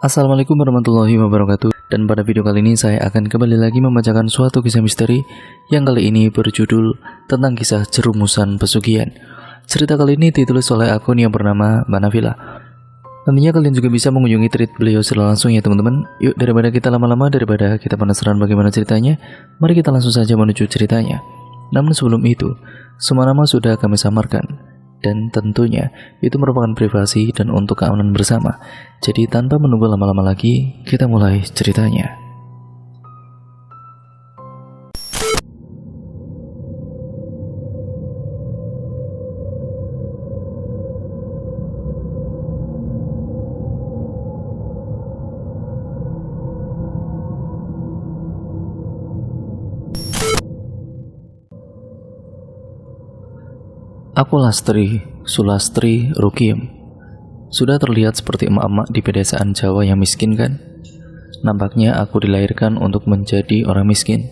Assalamualaikum warahmatullahi wabarakatuh. Dan pada video kali ini saya akan kembali lagi membacakan suatu kisah misteri yang kali ini berjudul tentang kisah jerumusan pesugihan. Cerita kali ini ditulis oleh akun yang bernama Mbak Nafila. Nantinya kalian juga bisa mengunjungi tweet beliau secara langsung ya teman-teman. Yuk, daripada kita lama-lama, daripada kita penasaran bagaimana ceritanya, mari kita langsung saja menuju ceritanya. Namun sebelum itu, semua nama sudah kami samarkan, dan tentunya itu merupakan privasi dan untuk keamanan bersama. Jadi tanpa menunggu lama-lama lagi, kita mulai ceritanya. Aku Lastri, Sulastri, Rukiem. Sudah terlihat seperti emak-emak di pedesaan Jawa yang miskin kan? Nampaknya aku dilahirkan untuk menjadi orang miskin.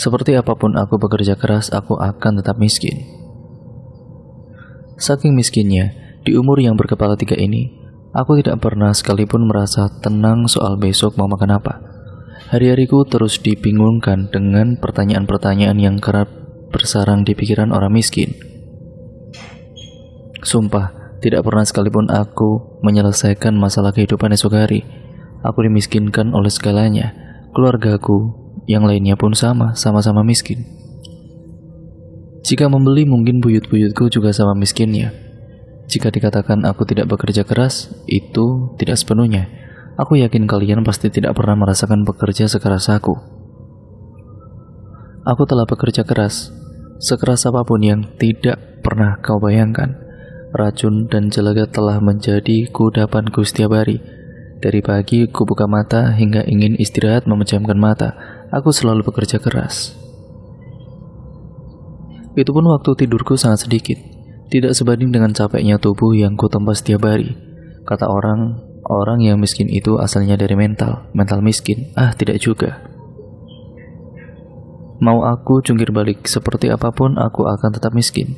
Seperti apapun aku bekerja keras, aku akan tetap miskin. Saking miskinnya, di umur yang berkepala 3 ini, aku tidak pernah sekalipun merasa tenang soal besok mau makan apa. Hari-hariku terus dibingungkan dengan pertanyaan-pertanyaan yang kerap bersarang di pikiran orang miskin. Sumpah, tidak pernah sekalipun aku menyelesaikan masalah kehidupan esok hari. Aku dimiskinkan oleh segalanya. Keluargaku yang lainnya pun sama-sama miskin. Jika membeli, mungkin buyut-buyutku juga sama miskinnya. Jika dikatakan aku tidak bekerja keras, itu tidak sepenuhnya. Aku yakin kalian pasti tidak pernah merasakan bekerja sekeras aku. Aku telah bekerja keras, sekeras apapun yang tidak pernah kau bayangkan. Racun dan jelaga telah menjadi kudapanku setiap hari. Dari pagi ku buka mata hingga ingin istirahat memejamkan mata. Aku selalu bekerja keras. Itu pun waktu tidurku sangat sedikit. Tidak sebanding dengan capeknya tubuh yang ku tempa setiap hari. Kata orang yang miskin itu asalnya dari mental miskin. Tidak juga. Mau aku jungkir balik seperti apapun, aku akan tetap miskin.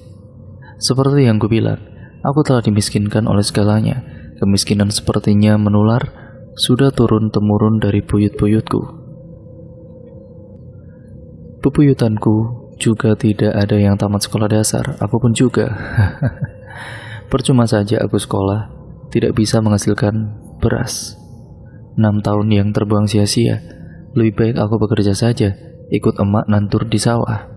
Seperti yang ku bilang, aku telah dimiskinkan oleh segalanya. Kemiskinan sepertinya menular, sudah turun-temurun dari buyut-buyutku. Bebuyutanku juga tidak ada yang tamat sekolah dasar, aku pun juga. Percuma saja aku sekolah, tidak bisa menghasilkan beras. 6 tahun yang terbuang sia-sia. Lebih baik aku bekerja saja, ikut emak nantur di sawah.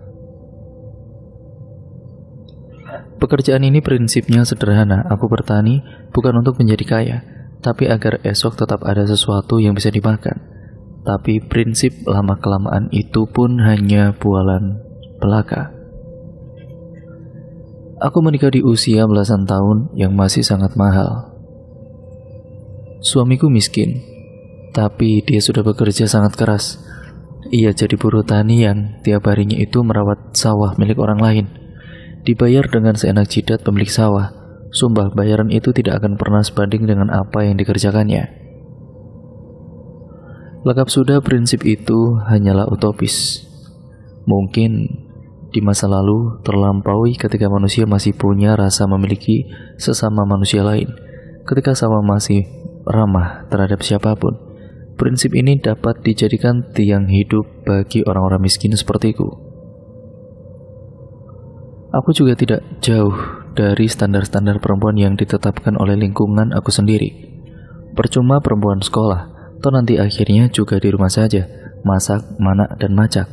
Pekerjaan ini prinsipnya sederhana. Aku bertani bukan untuk menjadi kaya, tapi agar esok tetap ada sesuatu yang bisa dimakan. Tapi prinsip lama-kelamaan itu pun hanya bualan belaka. Aku menikah di usia belasan tahun yang masih sangat mahal. Suamiku miskin, tapi dia sudah bekerja sangat keras. Ia jadi buruh tani yang tiap harinya itu merawat sawah milik orang lain. Dibayar dengan seenak jidat pemilik sawah. Sumpah, bayaran itu tidak akan pernah sebanding dengan apa yang dikerjakannya. Lengkap sudah, prinsip itu hanyalah utopis. Mungkin di masa lalu terlampaui ketika manusia masih punya rasa memiliki sesama manusia lain. Ketika sawah masih ramah terhadap siapapun, prinsip ini dapat dijadikan tiang hidup bagi orang-orang miskin sepertiku. Aku juga tidak jauh dari standar-standar perempuan yang ditetapkan oleh lingkungan aku sendiri. Percuma perempuan sekolah, toh nanti akhirnya juga di rumah saja, masak, manak, dan macak.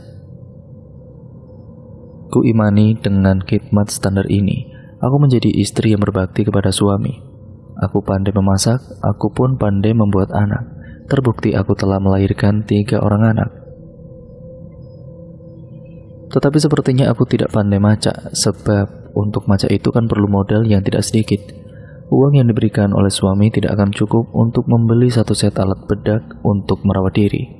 Ku imani dengan khidmat standar ini, aku menjadi istri yang berbakti kepada suami. Aku pandai memasak, aku pun pandai membuat anak. Terbukti aku telah melahirkan 3 orang anak. Tetapi sepertinya aku tidak pandai macak, sebab untuk macak itu kan perlu modal yang tidak sedikit. Uang yang diberikan oleh suami tidak akan cukup untuk membeli 1 set alat bedak untuk merawat diri.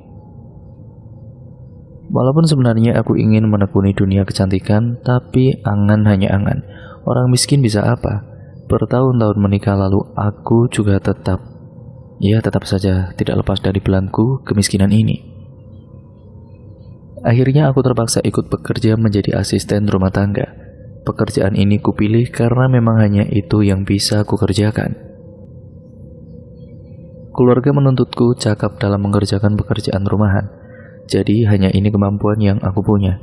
Walaupun sebenarnya aku ingin menekuni dunia kecantikan, tapi angan hanya angan. Orang miskin bisa apa? Bertahun-tahun menikah lalu aku juga tetap saja tidak lepas dari belenggu kemiskinan ini. Akhirnya aku terpaksa ikut bekerja menjadi asisten rumah tangga. Pekerjaan ini kupilih karena memang hanya itu yang bisa kukerjakan. Keluarga menuntutku cakap dalam mengerjakan pekerjaan rumahan. Jadi hanya ini kemampuan yang aku punya.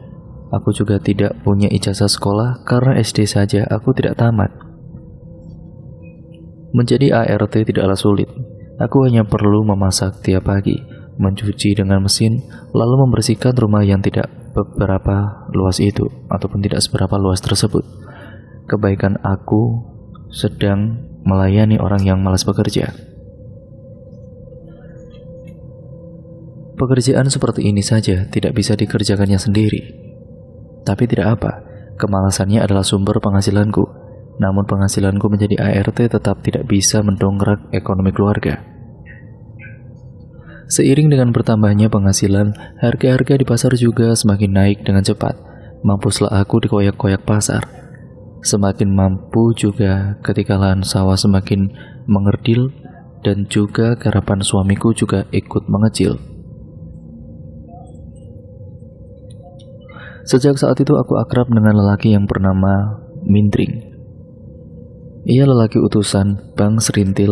Aku juga tidak punya ijazah sekolah karena SD saja aku tidak tamat. Menjadi ART tidaklah sulit. Aku hanya perlu memasak tiap pagi, mencuci dengan mesin, lalu membersihkan rumah yang tidak beberapa luas itu, ataupun tidak seberapa luas tersebut. Kebaikan aku sedang melayani orang yang malas bekerja. Pekerjaan seperti ini saja tidak bisa dikerjakannya sendiri. Tapi tidak apa, kemalasannya adalah sumber penghasilanku. Namun penghasilanku menjadi ART tetap tidak bisa mendongkrak ekonomi keluarga. Seiring dengan bertambahnya penghasilan, harga-harga di pasar juga semakin naik dengan cepat. Mampuslah aku dikoyak-koyak pasar. Semakin mampu juga ketika lahan sawah semakin mengerdil, dan juga garapan suamiku juga ikut mengecil. Sejak saat itu aku akrab dengan lelaki yang bernama Mindring. Ia lelaki utusan Bank Serintil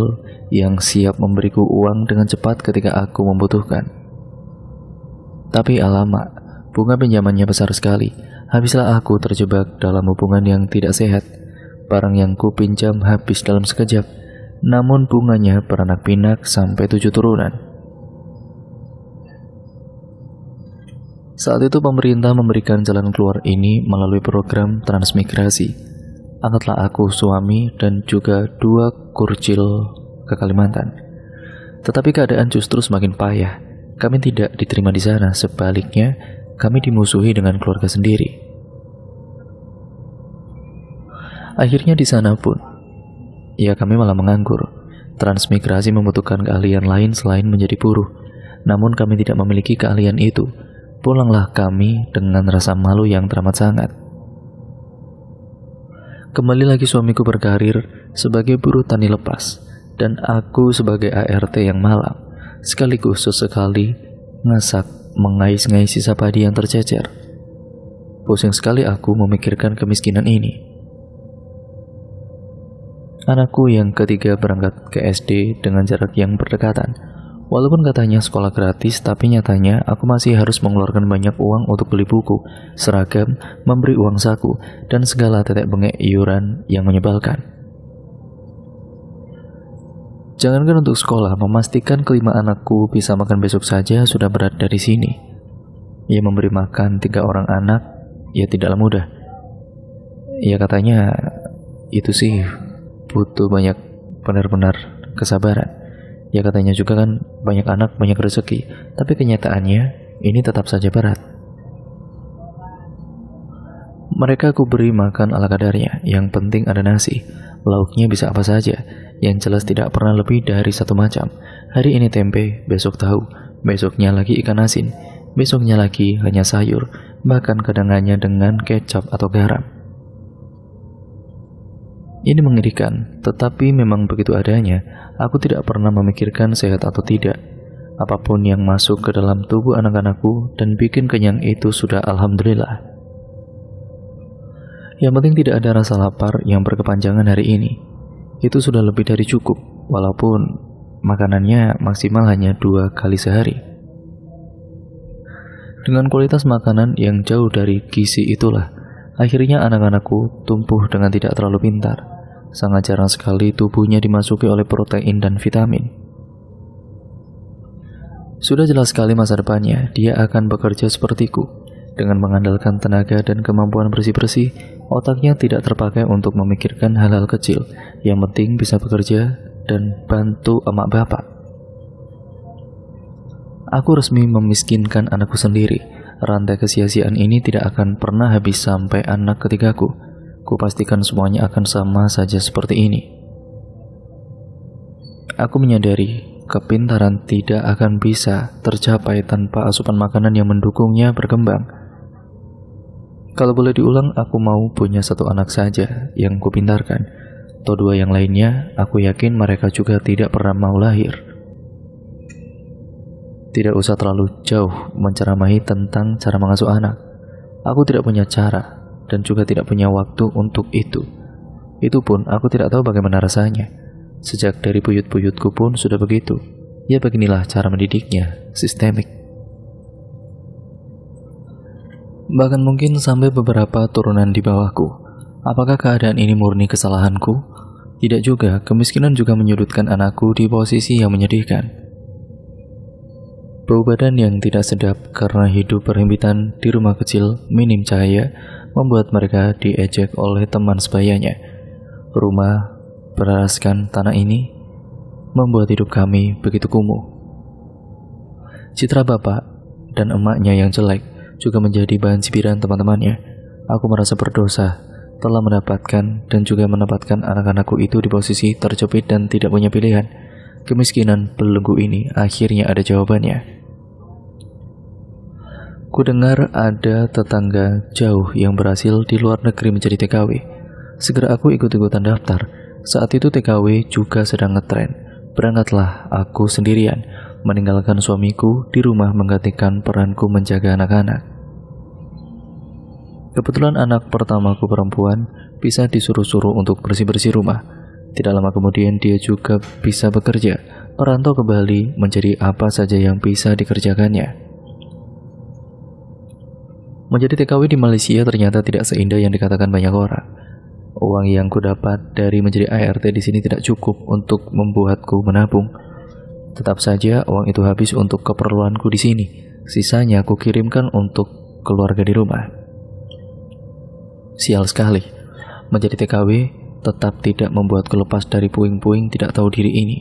yang siap memberiku uang dengan cepat ketika aku membutuhkan. Tapi alamak, bunga pinjamannya besar sekali. Habislah aku terjebak dalam hubungan yang tidak sehat. Barang yang ku pinjam habis dalam sekejap, namun bunganya beranak pinak sampai 7 turunan. Saat itu pemerintah memberikan jalan keluar ini melalui program transmigrasi. Angkatlah aku, suami, dan juga 2 kurcil ke Kalimantan. Tetapi keadaan justru semakin payah. Kami tidak diterima di sana, sebaliknya kami dimusuhi dengan keluarga sendiri. Akhirnya di sana pun, ya kami malah menganggur. Transmigrasi membutuhkan keahlian lain selain menjadi buruh. Namun kami tidak memiliki keahlian itu. Pulanglah kami dengan rasa malu yang teramat sangat. Kembali lagi suamiku berkarir sebagai buruh tani lepas, dan aku sebagai ART yang malang, sekaligus sesekali ngasak mengais-ngais sisa padi yang tercecer. Pusing sekali aku memikirkan kemiskinan ini. Anakku yang ketiga berangkat ke SD dengan jarak yang berdekatan. Walaupun katanya sekolah gratis, tapi nyatanya aku masih harus mengeluarkan banyak uang untuk beli buku, seragam, memberi uang saku, dan segala tetek bengek iuran yang menyebalkan. Jangankan untuk sekolah, memastikan kelima anakku bisa makan besok saja sudah berat dari sini. Ia memberi makan 3 orang anak, ya tidaklah mudah. Ya katanya, itu sih butuh banyak benar-benar kesabaran. Ya katanya juga kan banyak anak banyak rezeki, tapi kenyataannya ini tetap saja berat. Mereka aku beri makan ala kadarnya, yang penting ada nasi. Lauknya bisa apa saja, yang jelas tidak pernah lebih dari 1 macam. Hari ini tempe, besok tahu, besoknya lagi ikan asin, besoknya lagi hanya sayur, bahkan kadang-kadang dengan kecap atau garam. Ini mengerikan, tetapi memang begitu adanya. Aku tidak pernah memikirkan sehat atau tidak. Apapun yang masuk ke dalam tubuh anak-anakku dan bikin kenyang itu sudah alhamdulillah. Yang penting tidak ada rasa lapar yang berkepanjangan hari ini. Itu sudah lebih dari cukup, walaupun makanannya maksimal hanya 2 kali sehari. Dengan kualitas makanan yang jauh dari gizi itulah, akhirnya anak-anakku tumbuh dengan tidak terlalu pintar. Sangat jarang sekali tubuhnya dimasuki oleh protein dan vitamin. Sudah jelas sekali masa depannya, dia akan bekerja sepertiku. Dengan mengandalkan tenaga dan kemampuan bersih-bersih, otaknya tidak terpakai untuk memikirkan hal-hal kecil. Yang penting bisa bekerja dan bantu emak bapak. Aku resmi memiskinkan anakku sendiri. Rantai kesia-siaan ini tidak akan pernah habis sampai anak ketigaku. Kupastikan semuanya akan sama saja seperti ini. Aku menyadari kepintaran tidak akan bisa tercapai tanpa asupan makanan yang mendukungnya berkembang. Kalau boleh diulang, aku mau punya 1 anak saja yang kupintarkan. Atau 2 yang lainnya, aku yakin mereka juga tidak pernah mau lahir. Tidak usah terlalu jauh menceramahi tentang cara mengasuh anak. Aku tidak punya cara dan juga tidak punya waktu untuk itu. Itu pun aku tidak tahu bagaimana rasanya. Sejak dari buyut-buyutku pun sudah begitu. Ya beginilah cara mendidiknya, sistemik. Bahkan mungkin sampai beberapa turunan di bawahku. Apakah keadaan ini murni kesalahanku? Tidak juga, kemiskinan juga menyudutkan anakku di posisi yang menyedihkan. Bau badan yang tidak sedap karena hidup berhimpitan di rumah kecil minim cahaya membuat mereka diejek oleh teman sebayanya. Rumah beraskan tanah ini membuat hidup kami begitu kumuh. Citra bapak dan emaknya yang jelek juga menjadi bahan cibiran teman-temannya. Aku merasa berdosa telah mendapatkan dan juga menempatkan anak-anakku itu di posisi terjepit dan tidak punya pilihan. Kemiskinan belenggu ini akhirnya ada jawabannya. Ku dengar ada tetangga jauh yang berhasil di luar negeri menjadi TKW. Segera aku ikut-ikutan daftar. Saat itu TKW juga sedang ngetren. Berangkatlah aku sendirian, meninggalkan suamiku di rumah menggantikan peranku menjaga anak-anak. Kebetulan anak pertamaku perempuan bisa disuruh-suruh untuk bersih-bersih rumah. Tidak lama kemudian dia juga bisa bekerja, merantau ke Bali menjadi apa saja yang bisa dikerjakannya. Menjadi TKW di Malaysia ternyata tidak seindah yang dikatakan banyak orang. Uang yang kudapat dari menjadi ART di sini tidak cukup untuk membuatku menabung. Tetap saja uang itu habis untuk keperluanku di sini. Sisanya aku kirimkan untuk keluarga di rumah. Sial sekali, menjadi TKW tetap tidak membuatku lepas dari puing-puing tidak tahu diri ini.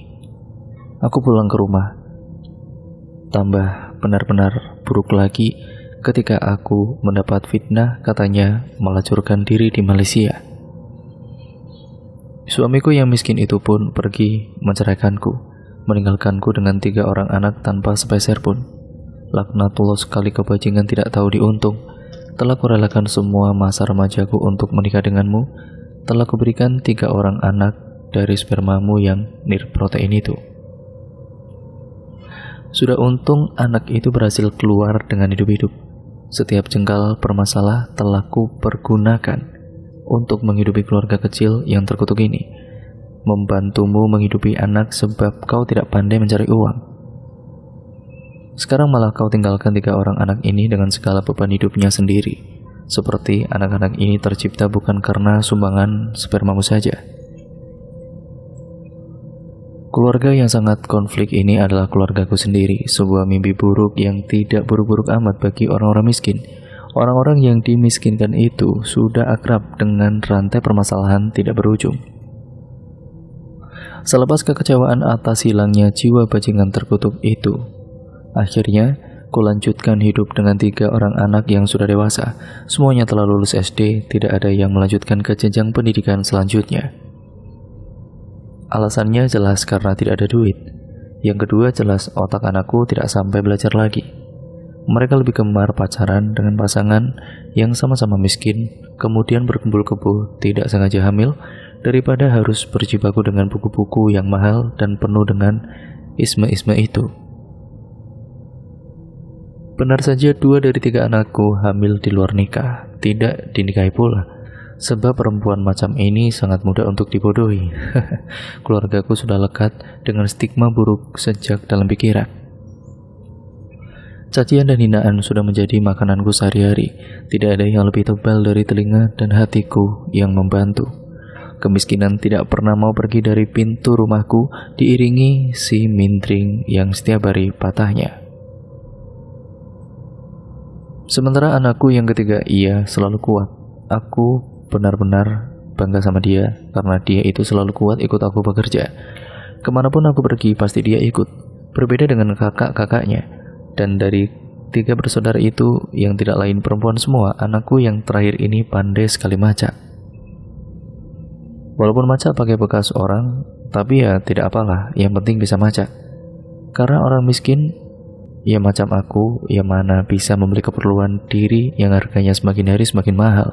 Aku pulang ke rumah. Tambah benar-benar buruk lagi ketika aku mendapat fitnah katanya melacurkan diri di Malaysia. Suamiku yang miskin itu pun pergi menceraikanku, meninggalkanku dengan 3 orang anak tanpa sepeser pun. Laknatullah sekali kebajingan tidak tahu diuntung. Telah kurelakan semua masa remajaku untuk menikah denganmu. Telah kuberikan 3 orang anak dari spermamu yang nirprotein itu. Sudah untung anak itu berhasil keluar dengan hidup-hidup. Setiap jengkal permasalah telah kupergunakan untuk menghidupi keluarga kecil yang terkutuk ini. Membantumu menghidupi anak sebab kau tidak pandai mencari uang. Sekarang malah kau tinggalkan 3 orang anak ini dengan segala beban hidupnya sendiri. Seperti anak-anak ini tercipta bukan karena sumbangan spermamu saja. Keluarga yang sangat konflik ini adalah keluargaku sendiri. Sebuah mimpi buruk yang tidak buruk-buruk amat bagi orang-orang miskin. Orang-orang yang dimiskinkan itu sudah akrab dengan rantai permasalahan tidak berujung. Selepas kekecewaan atas hilangnya jiwa bajingan terkutuk itu, akhirnya kulanjutkan hidup dengan 3 orang anak yang sudah dewasa. Semuanya telah lulus SD, tidak ada yang melanjutkan ke jenjang pendidikan selanjutnya. Alasannya jelas karena tidak ada duit. Yang kedua jelas otak anakku tidak sampai belajar lagi. Mereka lebih gemar pacaran dengan pasangan yang sama-sama miskin, kemudian berkumpul kebo tidak sengaja hamil, daripada harus berjibaku dengan buku-buku yang mahal dan penuh dengan isme-isme itu. Benar saja 2 dari 3 anakku hamil di luar nikah, tidak dinikahi pula. Sebab perempuan macam ini sangat mudah untuk dibodohi. Keluargaku sudah lekat dengan stigma buruk sejak dalam pikiran. Cacian dan hinaan sudah menjadi makananku sehari-hari. Tidak ada yang lebih tebal dari telinga dan hatiku yang membantu. Kemiskinan tidak pernah mau pergi dari pintu rumahku, diiringi si mintring yang setiap hari patahnya. Sementara anakku yang ketiga, ia selalu kuat. Aku benar-benar bangga sama dia, karena dia itu selalu kuat ikut aku bekerja. Kemanapun aku pergi, pasti dia ikut. Berbeda dengan kakak-kakaknya. Dan dari 3 bersaudara itu, yang tidak lain perempuan semua, anakku yang terakhir ini pandai sekali maca. Walaupun maca pakai bekas orang, tapi ya tidak apalah, yang penting bisa maca. Karena orang miskin, ya macam aku, yang mana bisa membeli keperluan diri yang harganya semakin hari semakin mahal.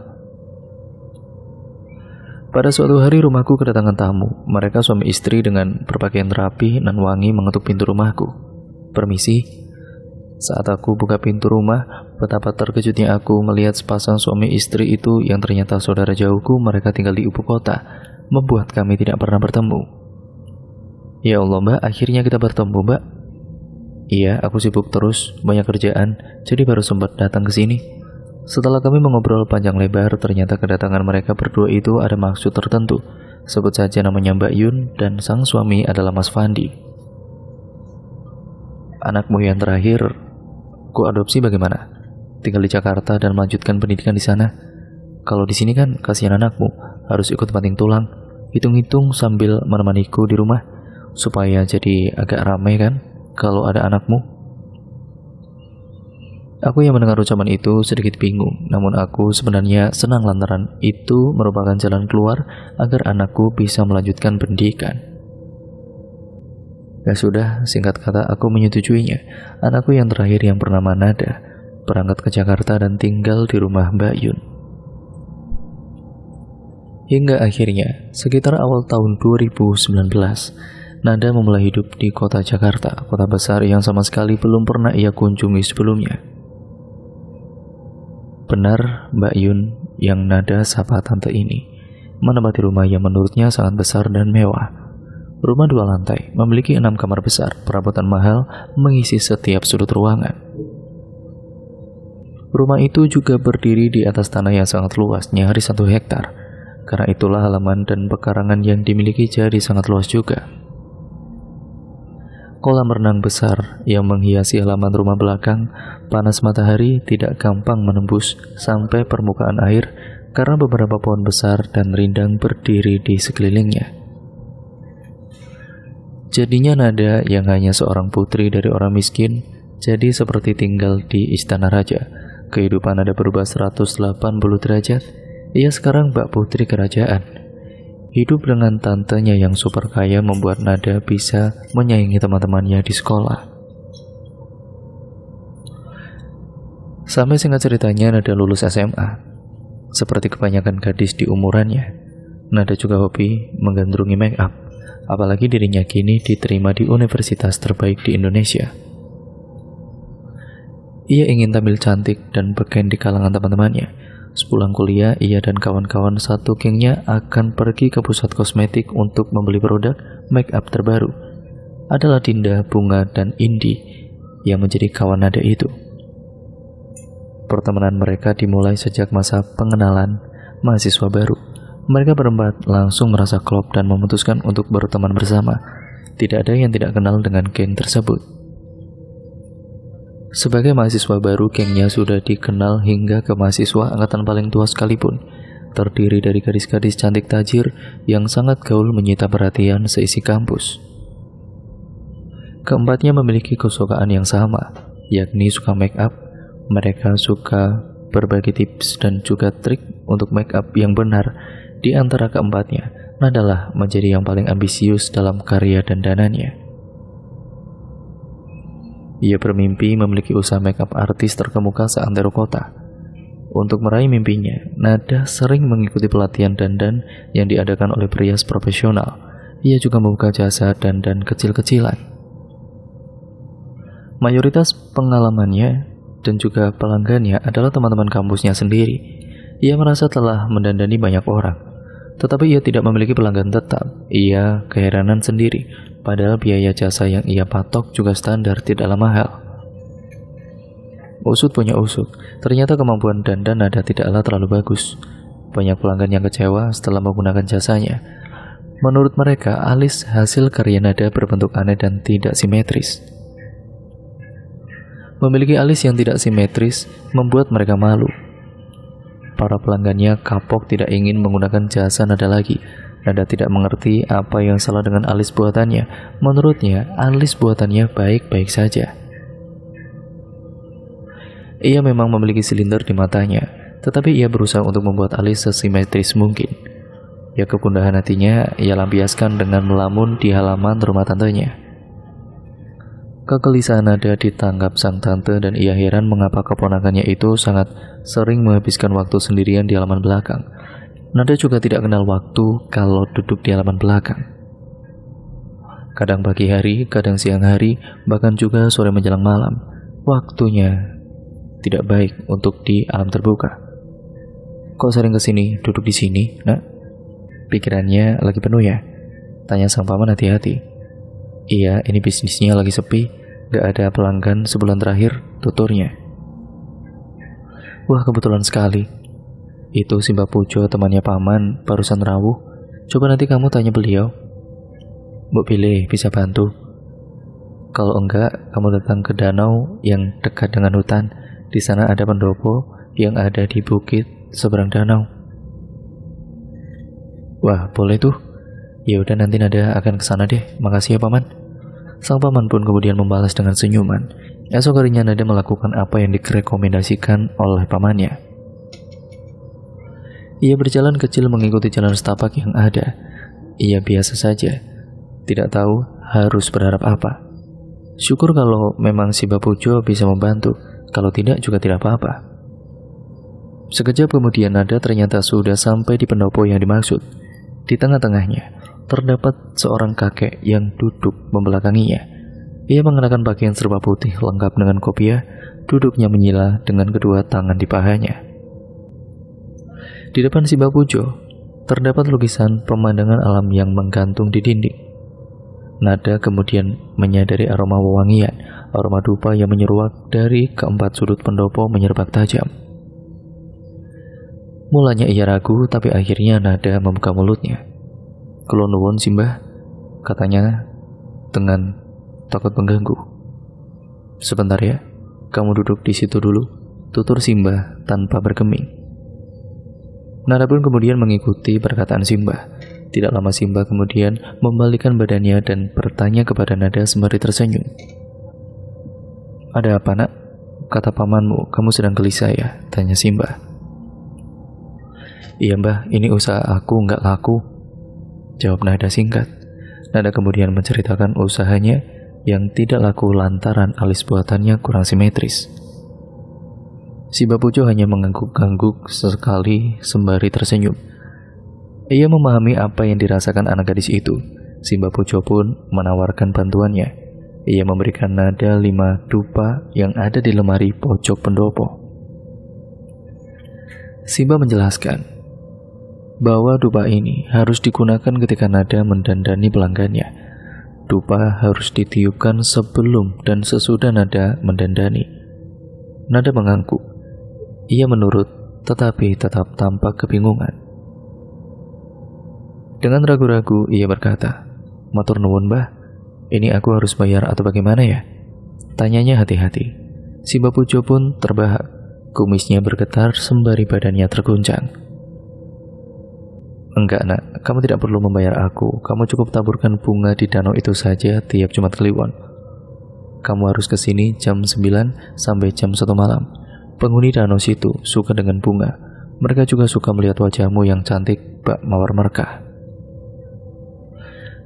Pada suatu hari rumahku kedatangan tamu. Mereka suami istri dengan berpakaian rapi dan wangi mengetuk pintu rumahku. Permisi. Saat aku buka pintu rumah, betapa terkejutnya aku melihat sepasang suami istri itu yang ternyata saudara jauhku. Mereka tinggal di ibu kota, membuat kami tidak pernah bertemu. Ya Allah mbak, akhirnya kita bertemu mbak. Iya, aku sibuk terus, banyak kerjaan, jadi baru sempat datang ke sini. Setelah kami mengobrol panjang lebar, ternyata kedatangan mereka berdua itu ada maksud tertentu. Sebut saja namanya Mbak Yun dan sang suami adalah Mas Fandi. Anakmu yang terakhir, ku adopsi bagaimana? Tinggal di Jakarta dan melanjutkan pendidikan di sana. Kalau di sini kan kasihan anakmu, harus ikut banting tulang. Hitung-hitung sambil menemaniku di rumah, supaya jadi agak ramai kan kalau ada anakmu. Aku yang mendengar ucapan itu sedikit bingung, namun aku sebenarnya senang lantaran itu merupakan jalan keluar agar anakku bisa melanjutkan pendidikan. Ya sudah, singkat kata aku menyetujuinya. Anakku yang terakhir yang bernama Nada berangkat ke Jakarta dan tinggal di rumah Mbak Yun. Hingga akhirnya, sekitar awal tahun 2019, Nada memulai hidup di kota Jakarta, kota besar yang sama sekali belum pernah ia kunjungi sebelumnya. Benar, Mbak Yun yang Nada sapa tante ini menempati rumah yang menurutnya sangat besar dan mewah. Rumah 2 lantai, memiliki 6 kamar besar, perabotan mahal mengisi setiap sudut ruangan. Rumah itu juga berdiri di atas tanah yang sangat luas, nyaris 1 hektar. Karena itulah halaman dan pekarangan yang dimiliki jadi sangat luas juga. Kolam renang besar yang menghiasi halaman rumah belakang, panas matahari tidak gampang menembus sampai permukaan air karena beberapa pohon besar dan rindang berdiri di sekelilingnya. Jadinya Nada yang hanya seorang putri dari orang miskin, jadi seperti tinggal di istana raja. Kehidupan Nada berubah 180 derajat. Ia sekarang bak putri kerajaan. Hidup dengan tantenya yang super kaya membuat Nada bisa menyaingi teman-temannya di sekolah. Sampai singkat ceritanya Nada lulus SMA. Seperti kebanyakan gadis di umurannya, Nada juga hobi menggandrungi make up. Apalagi dirinya kini diterima di universitas terbaik di Indonesia. Ia ingin tampil cantik dan beken di kalangan teman-temannya. Sepulang kuliah, ia dan kawan-kawan satu gengnya akan pergi ke pusat kosmetik untuk membeli produk make up terbaru. Adalah Dinda, Bunga, dan Indi yang menjadi kawan Nada itu. Pertemanan mereka dimulai sejak masa pengenalan mahasiswa baru. Mereka berempat langsung merasa klop dan memutuskan untuk berteman bersama. Tidak ada yang tidak kenal dengan geng tersebut. Sebagai mahasiswa baru, gengnya sudah dikenal hingga ke mahasiswa angkatan paling tua sekalipun. Terdiri dari gadis-gadis cantik tajir yang sangat gaul menyita perhatian seisi kampus. Keempatnya memiliki kesukaan yang sama, yakni suka make up. Mereka suka berbagi tips dan juga trik untuk make up yang benar. Di antara keempatnya, Nadalah menjadi yang paling ambisius dalam karya dandanannya. Ia bermimpi memiliki usaha make up artis terkemuka seantero kota. Untuk meraih mimpinya, Nada sering mengikuti pelatihan dandan yang diadakan oleh perias profesional. Ia juga membuka jasa dandan kecil-kecilan. Mayoritas pengalamannya dan juga pelanggannya adalah teman-teman kampusnya sendiri. Ia merasa telah mendandani banyak orang, tetapi ia tidak memiliki pelanggan tetap. Ia keheranan sendiri. Padahal biaya jasa yang ia patok juga standar, tidaklah mahal. Usut punya usut, ternyata kemampuan dandan Nada tidaklah terlalu bagus. Banyak pelanggan yang kecewa setelah menggunakan jasanya. Menurut mereka, alis hasil karya Nada berbentuk aneh dan tidak simetris. Memiliki alis yang tidak simetris membuat mereka malu. Para pelanggannya kapok tidak ingin menggunakan jasa Nada lagi. Nada tidak mengerti apa yang salah dengan alis buatannya. Menurutnya, alis buatannya baik-baik saja. Ia memang memiliki silinder di matanya, tetapi ia berusaha untuk membuat alis sesimetris mungkin. Ya kegundahan hatinya, ia lampiaskan dengan melamun di halaman rumah tantenya. Kegelisahan Nada ditangkap sang tante dan ia heran mengapa keponakannya itu sangat sering menghabiskan waktu sendirian di halaman belakang. Nada juga tidak kenal waktu kalau duduk di halaman belakang. Kadang pagi hari, kadang siang hari, bahkan juga sore menjelang malam. Waktunya tidak baik untuk di alam terbuka. Kok sering kesini, duduk di sini, nak? Pikirannya lagi penuh ya? Tanya sang paman hati-hati. Iya, ini bisnisnya lagi sepi. gak ada pelanggan sebulan terakhir, tuturnya. Wah, kebetulan sekali. Itu si Mbak Pujo temannya paman barusan rawuh. Coba nanti kamu tanya beliau. Mbok pilih bisa bantu. Kalau enggak, kamu datang ke danau yang dekat dengan hutan. Di sana ada pendopo yang ada di bukit seberang danau. Wah, boleh tuh. Ya udah, nanti Nada akan kesana deh. Makasih ya paman. Sang paman pun kemudian membalas dengan senyuman. Esok harinya Nada melakukan apa yang direkomendasikan oleh pamannya. Ia berjalan kecil mengikuti jalan setapak yang ada. Ia biasa saja, tidak tahu harus berharap apa. Syukur kalau memang si Mbak Pujo bisa membantu, kalau tidak juga tidak apa-apa. Sekejap kemudian Nada ternyata sudah sampai di pendopo yang dimaksud. Di tengah-tengahnya terdapat seorang kakek yang duduk membelakanginya. Ia mengenakan pakaian serba putih lengkap dengan kopiah, duduknya menyila dengan kedua tangan di pahanya. Di depan si Mbak Pujo terdapat lukisan pemandangan alam yang menggantung di dinding. Nada kemudian menyadari aroma wewangian, aroma dupa yang menyeruak dari keempat sudut pendopo menyerbak tajam. Mulanya ia ragu, tapi akhirnya Nada membuka mulutnya. "Kula nuwun Simbah," katanya dengan takut mengganggu. "Sebentar ya, kamu duduk di situ dulu," tutur Simbah tanpa bergeming. Nada pun kemudian mengikuti perkataan Simbah. Tidak lama Simbah kemudian membalikkan badannya dan bertanya kepada Nada sembari tersenyum. "Ada apa nak? Kata pamanmu kamu sedang gelisah ya?" tanya Simbah. "Iya mbah, ini usaha aku nggak laku," jawab Nada singkat. Nada kemudian menceritakan usahanya yang tidak laku lantaran alis buatannya kurang simetris. Si Mbak Pujo hanya mengangguk-angguk sesekali sembari tersenyum. Ia memahami apa yang dirasakan anak gadis itu. Si Mbak Pujo pun menawarkan bantuannya. Ia memberikan Nada 5 dupa yang ada di lemari pojok pendopo. Simba menjelaskan bahwa dupa ini harus digunakan ketika Nada mendandani pelanggannya. Dupa harus ditiupkan sebelum dan sesudah Nada mendandani. Nada mengangguk. Ia menurut, tetapi tetap tampak kebingungan. Dengan ragu-ragu ia berkata, "Matur nuwun mbah, ini aku harus bayar atau bagaimana ya?" Tanyanya hati-hati. Si Mbak Pujo pun terbahak. Kumisnya bergetar sembari badannya terguncang. "Enggak nak, kamu tidak perlu membayar aku. Kamu cukup taburkan bunga di danau itu saja tiap Jumat Kliwon. Kamu harus kesini jam 9 sampai jam 1 malam. Penghuni danau situ suka dengan bunga. Mereka juga suka melihat wajahmu yang cantik bak mawar merkah."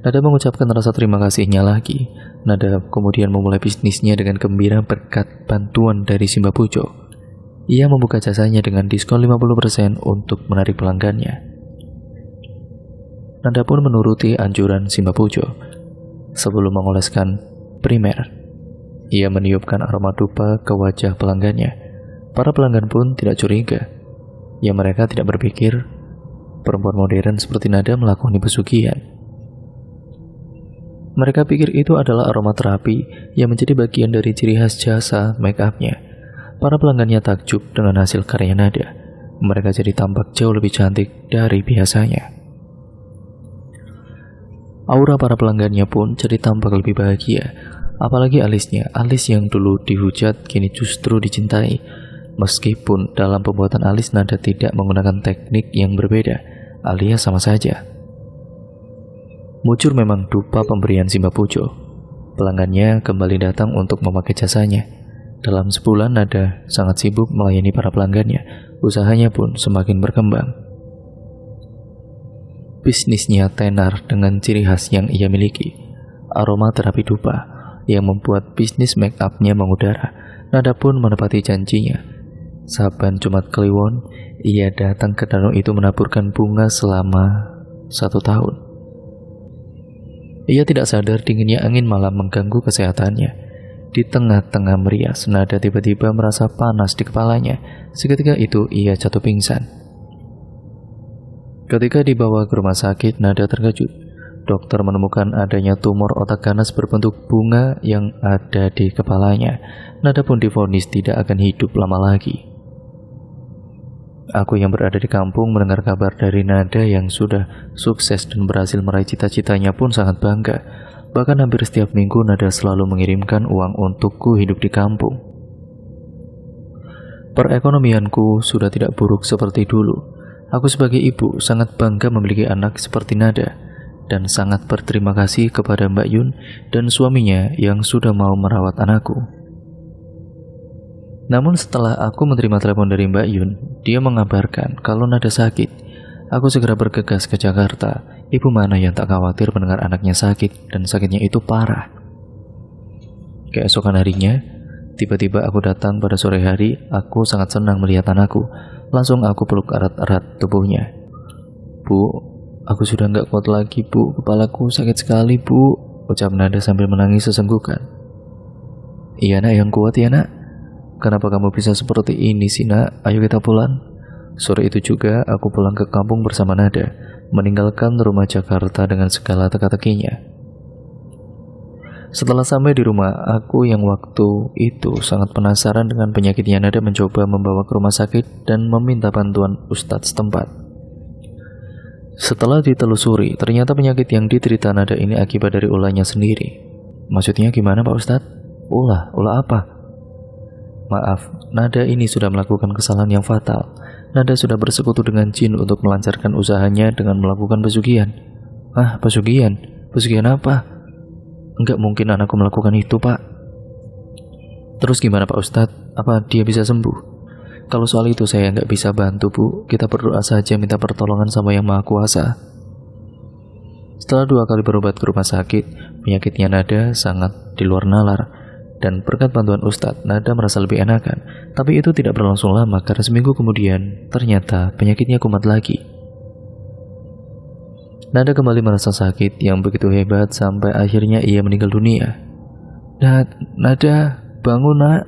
Nada mengucapkan rasa terima kasihnya lagi. Nada kemudian memulai bisnisnya dengan gembira berkat bantuan dari si Mbak Pujo. Ia membuka jasanya dengan diskon 50% untuk menarik pelanggannya. Nada pun menuruti anjuran si Mbak Pujo. Sebelum mengoleskan primer, ia meniupkan aroma dupa ke wajah pelanggannya. Para pelanggan pun tidak curiga. Ya mereka tidak berpikir perempuan modern seperti Nada melakukan pesugihan. Mereka pikir itu adalah aroma terapi yang menjadi bagian dari ciri khas jasa make up-nya. Para pelanggannya takjub dengan hasil karya Nada. Mereka jadi tampak jauh lebih cantik dari biasanya. Aura para pelanggannya pun jadi tampak lebih bahagia. Apalagi alisnya, alis yang dulu dihujat kini justru dicintai. Meskipun dalam pembuatan alis Nada tidak menggunakan teknik yang berbeda, alias sama saja. Mujur memang dupa pemberian si Mbak Pujo. Pelanggannya kembali datang untuk memakai jasanya. Dalam sebulan Nada sangat sibuk melayani para pelanggannya. Usahanya pun semakin berkembang. Bisnisnya tenar dengan ciri khas yang ia miliki, aroma terapi dupa, yang membuat bisnis make up-nya mengudara. Nada pun menepati janjinya. Saban Jumat Kliwon, ia datang ke danau itu menaburkan bunga selama 1 tahun. Ia tidak sadar dinginnya angin malam mengganggu kesehatannya. Di tengah-tengah merias, Nada tiba-tiba merasa panas di kepalanya. Seketika itu ia jatuh pingsan. Ketika dibawa ke rumah sakit, Nada terkejut. Dokter menemukan adanya tumor otak ganas berbentuk bunga yang ada di kepalanya. Nada pun divonis tidak akan hidup lama lagi. Aku yang berada di kampung mendengar kabar dari Nada yang sudah sukses dan berhasil meraih cita-citanya pun sangat bangga. Bahkan hampir setiap minggu Nada selalu mengirimkan uang untukku hidup di kampung. Perekonomianku sudah tidak buruk seperti dulu. Aku sebagai ibu sangat bangga memiliki anak seperti Nada dan sangat berterima kasih kepada Mbak Yun dan suaminya yang sudah mau merawat anakku. Namun setelah aku menerima telepon dari Mbak Yun, dia mengabarkan kalau Nada sakit. Aku segera bergegas ke Jakarta. Ibu mana yang tak khawatir mendengar anaknya sakit dan sakitnya itu parah. Keesokan harinya, tiba-tiba aku datang pada sore hari. Aku sangat senang melihat anakku. Langsung aku peluk erat-erat tubuhnya. Bu, aku sudah gak kuat lagi bu, kepalaku sakit sekali bu, ucap Nada sambil menangis sesenggukan. Iya nak, yang kuat ya nak. Kenapa kamu bisa seperti ini sih nak? Ayo kita pulang. Sore itu juga aku pulang ke kampung bersama Nada, meninggalkan rumah Jakarta dengan segala teka-tekinya. Setelah sampai di rumah, aku yang waktu itu sangat penasaran dengan penyakitnya Nada mencoba membawa ke rumah sakit dan meminta bantuan ustadz setempat. Setelah ditelusuri, ternyata penyakit yang diderita Nada ini akibat dari ulahnya sendiri. Maksudnya gimana Pak Ustadz? Ulah apa? Maaf, Nada ini sudah melakukan kesalahan yang fatal. Nada sudah bersekutu dengan jin untuk melancarkan usahanya dengan melakukan pesugihan. Ah, pesugihan? Pesugihan apa? Enggak mungkin anakku melakukan itu, Pak. Terus gimana Pak Ustadz? Apa dia bisa sembuh? Kalau soal itu saya nggak bisa bantu, Bu. Kita berdoa saja minta pertolongan sama Yang Maha Kuasa. Setelah 2 kali berobat ke rumah sakit, penyakitnya Nada sangat di luar nalar. Dan berkat bantuan Ustadz, Nada merasa lebih enakan. Tapi itu tidak berlangsung lama karena seminggu kemudian, ternyata penyakitnya kumat lagi. Nada kembali merasa sakit yang begitu hebat sampai akhirnya ia meninggal dunia. Nada, bangun nak.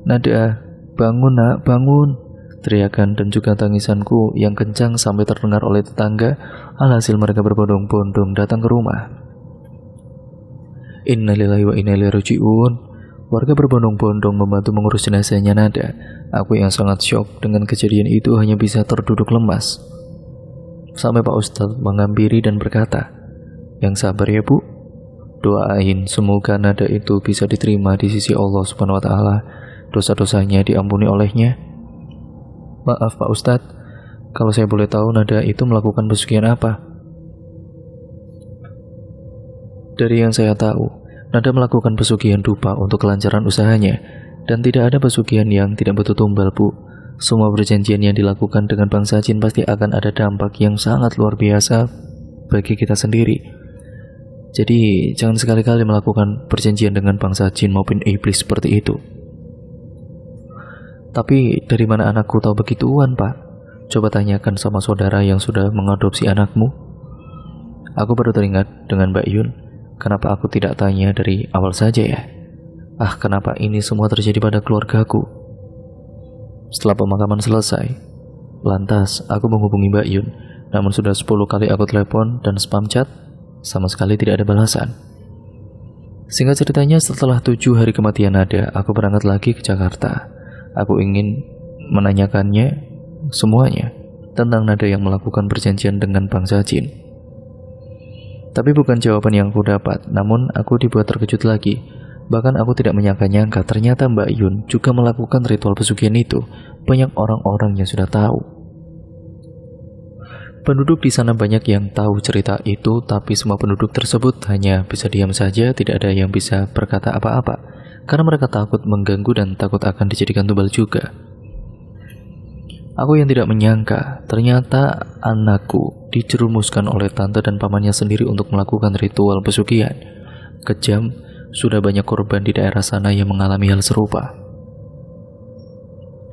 Nada, bangun nak, bangun. Teriakan dan juga tangisanku yang kencang sampai terdengar oleh tetangga. Alhasil mereka berbondong-bondong datang ke rumah. Innalillahi wa inna ilaihi raji'un. Warga berbondong-bondong membantu mengurus jenazahnya Nada. Aku yang sangat syok dengan kejadian itu hanya bisa terduduk lemas. Sampai Pak Ustadz menghampiri dan berkata, "Yang sabar ya Bu. Doain semoga Nada itu bisa diterima di sisi Allah Subhanahu wa taala. Dosa-dosanya diampuni olehnya." Maaf Pak Ustadz, kalau saya boleh tahu Nada itu melakukan pesugihan apa? Dari yang saya tahu, Nada melakukan pesugihan dupa untuk kelancaran usahanya, dan tidak ada pesugihan yang tidak butuh tumbal Bu. Semua perjanjian yang dilakukan dengan bangsa jin pasti akan ada dampak yang sangat luar biasa bagi kita sendiri. Jadi jangan sekali-kali melakukan perjanjian dengan bangsa jin maupun iblis seperti itu. Tapi dari mana anakku tahu begituan Pak? Coba tanyakan sama saudara yang sudah mengadopsi anakmu. Aku baru teringat dengan Mbak Yun. Kenapa aku tidak tanya dari awal saja ya? Kenapa ini semua terjadi pada keluargaku? Setelah pemakaman selesai, lantas aku menghubungi Mbak Yun. Namun sudah 10 kali aku telepon dan spam chat, sama sekali tidak ada balasan. Singkat ceritanya, setelah 7 hari kematian Nada, aku berangkat lagi ke Jakarta. Aku ingin menanyakannya semuanya tentang Nada yang melakukan perjanjian dengan bangsa jin. Tapi bukan jawaban yang aku dapat, namun aku dibuat terkejut lagi. Bahkan aku tidak menyangka-nyangka ternyata Mbak Yun juga melakukan ritual pesugihan itu. Banyak orang-orang yang sudah tahu. Penduduk di sana banyak yang tahu cerita itu, tapi semua penduduk tersebut hanya bisa diam saja, tidak ada yang bisa berkata apa-apa. Karena mereka takut mengganggu dan takut akan dijadikan tumbal juga. Aku yang tidak menyangka, ternyata anakku dijerumuskan oleh tante dan pamannya sendiri untuk melakukan ritual pesugihan. Kejam. Sudah banyak korban di daerah sana yang mengalami hal serupa.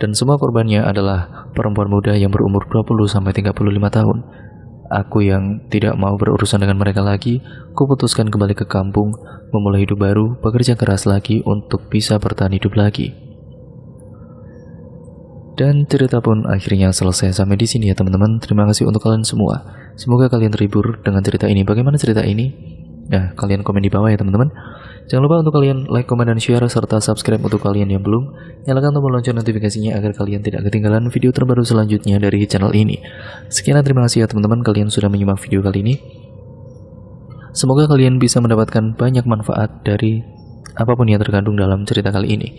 Dan semua korbannya adalah perempuan muda yang berumur 20-35 tahun. Aku yang tidak mau berurusan dengan mereka lagi, kuputuskan kembali ke kampung, memulai hidup baru, bekerja keras lagi untuk bisa bertahan hidup lagi. Dan cerita pun akhirnya selesai sampai di sini ya teman-teman. Terima kasih untuk kalian semua. Semoga kalian terhibur dengan cerita ini. Bagaimana cerita ini? Nah, kalian komen di bawah ya teman-teman. Jangan lupa untuk kalian like, komen, dan share, serta subscribe untuk kalian yang belum. Nyalakan tombol lonceng notifikasinya agar kalian tidak ketinggalan video terbaru selanjutnya dari channel ini. Sekian dan terima kasih ya teman-teman, kalian sudah menyimak video kali ini. Semoga kalian bisa mendapatkan banyak manfaat dari apapun yang terkandung dalam cerita kali ini.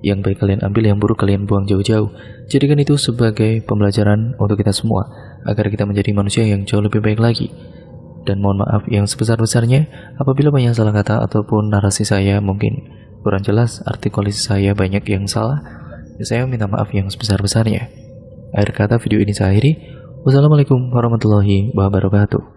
Yang baik kalian ambil, yang buruk kalian buang jauh-jauh. Jadikan itu sebagai pembelajaran untuk kita semua, agar kita menjadi manusia yang jauh lebih baik lagi. Dan mohon maaf yang sebesar-besarnya apabila banyak salah kata ataupun narasi saya mungkin kurang jelas, artikulasi saya banyak yang salah. Saya minta maaf yang sebesar-besarnya. Akhir kata video ini saya akhiri. Wassalamualaikum warahmatullahi wabarakatuh.